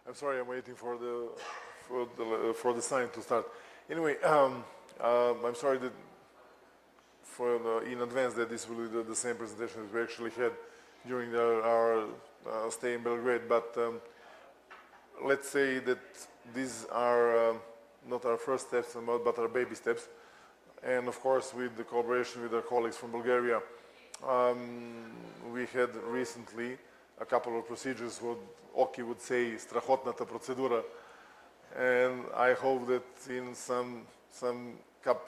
I'm sorry, I'm waiting for the sign to start. Anyway, I'm sorry that in advance that this will be the same presentation that we actually had during our stay in Belgrade. But let's say that these are not our first steps, but our baby steps. And of course, with the collaboration with our colleagues from Bulgaria, we had recently a couple of procedures, what Oki would say, strahotnata procedura. And I hope that in some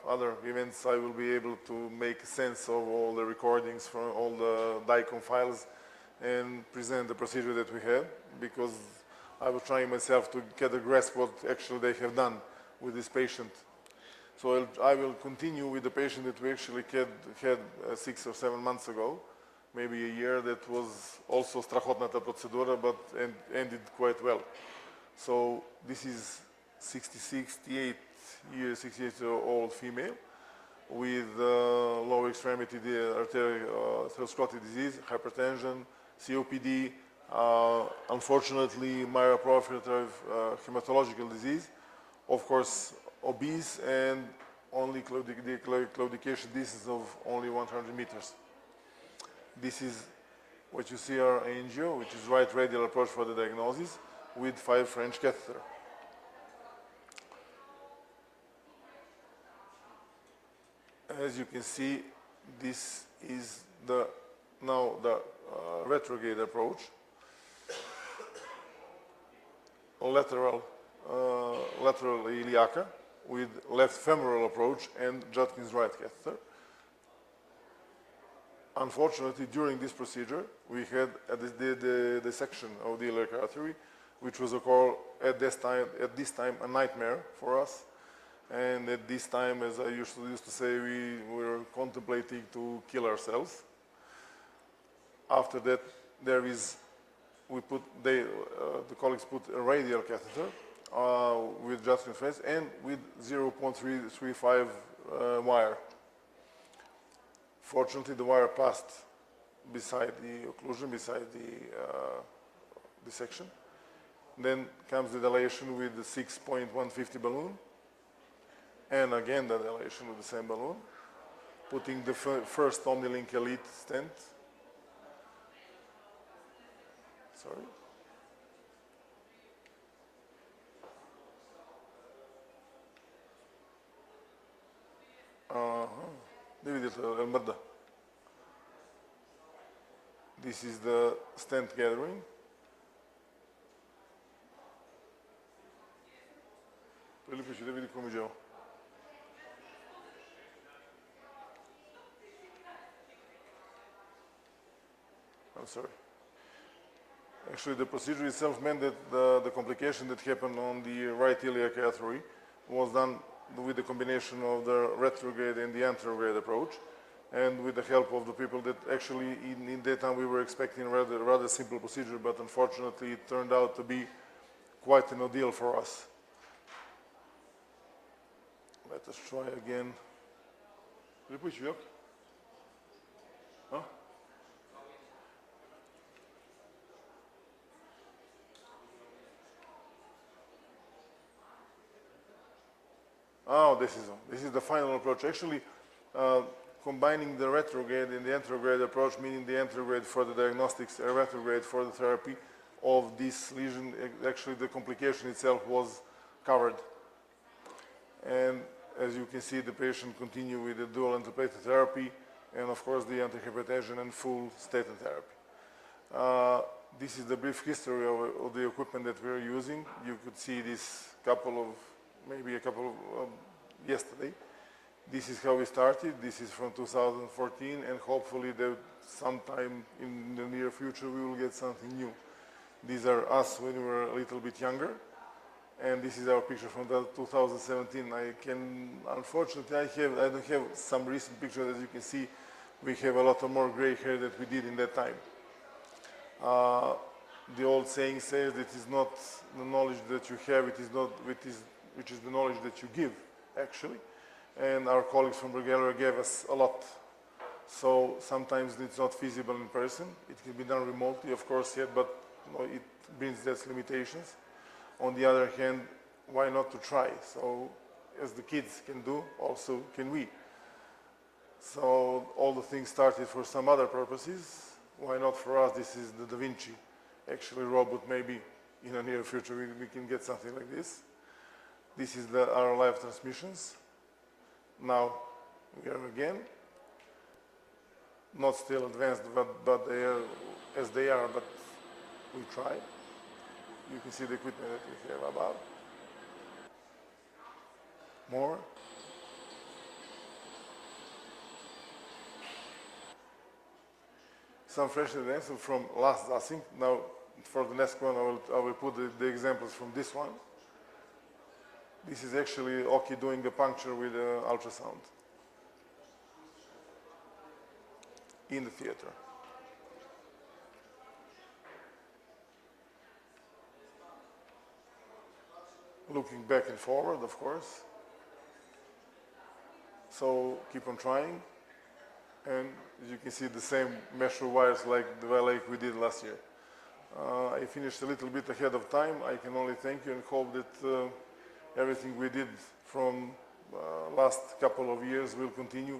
other events I will be able to make sense of all the recordings from all the DICOM files and present the procedure that we had, because I was trying myself to get a grasp what actually they have done with this patient. So I will continue with the patient that we actually had 6 or 7 months ago, maybe a year, that was also strahotnata procedura, but ended quite well. So this is 68 year old female with lower extremity arteriosclerotic disease, hypertension, COPD, unfortunately myoperipheral hematological disease, of course obese, and only claudication distance of only 100 meters. This is what you see our angio, which is right radial approach for the diagnosis with 5 French catheter. As you can see, this is now the retrograde approach, lateral iliaca with left femoral approach and Judkins right catheter. Unfortunately, during this procedure, we had the dissection of the iliac artery, which was at this time a nightmare for us. And at this time, as I used to say, we were contemplating to kill ourselves. After that, the colleagues put a radial catheter with Judkins face and with 0.335 wire. Fortunately, the wire passed beside the occlusion, beside the dissection. Then comes the dilation with the 6.150 balloon, and again the dilation with the same balloon, putting the first OmniLink Elite stent. Sorry. This is the stent gathering. I'm sorry. Actually, the procedure itself meant that the complication that happened on the right iliac artery was done with the combination of the retrograde and the anterograde approach, and with the help of the people that actually in that time we were expecting a rather simple procedure, but unfortunately it turned out to be quite an ordeal for us. Let us try again. Huh? Oh, this is the final approach. Actually, combining the retrograde and the anterograde approach, meaning the anterograde for the diagnostics and retrograde for the therapy of this lesion, actually the complication itself was covered. And as you can see, the patient continued with the dual antiplatelet therapy and of course the antihypertension and full statin therapy. This is the brief history of the equipment that we're using. You could see this maybe a couple of yesterday. This is how we started. This is from 2014, and hopefully that sometime in the near future we will get something new. These are us when we were a little bit younger, and this is our picture from 2017. Unfortunately, I don't have some recent pictures. As you can see, we have a lot of more gray hair that we did in that time. The old saying says that it is not the knowledge that you have, which is the knowledge that you give, actually. And our colleagues from Bulgaria gave us a lot. So sometimes it's not feasible in person. It can be done remotely, of course, yet, but it brings its limitations. On the other hand, why not to try? So as the kids can do, also can we. So all the things started for some other purposes. Why not for us? This is the Da Vinci, actually robot. Maybe in the near future we can get something like this. This is our live transmissions. Now we are again, not still advanced, but they are as they are, but we try. You can see the equipment that we have about. More. Some fresh evidence from last Zasink. Now for the next one I will put the examples from this one. This is actually Oki doing a puncture with ultrasound in the theater. Looking back and forward, of course. So keep on trying. And as you can see, the same mesh wires like we did last year. I finished a little bit ahead of time. I can only thank you and hope that everything we did from last couple of years will continue,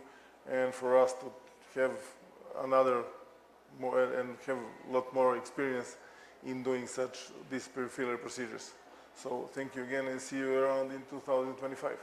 and for us to have another more and have a lot more experience in doing these peripheral procedures. So thank you again and see you around in 2025.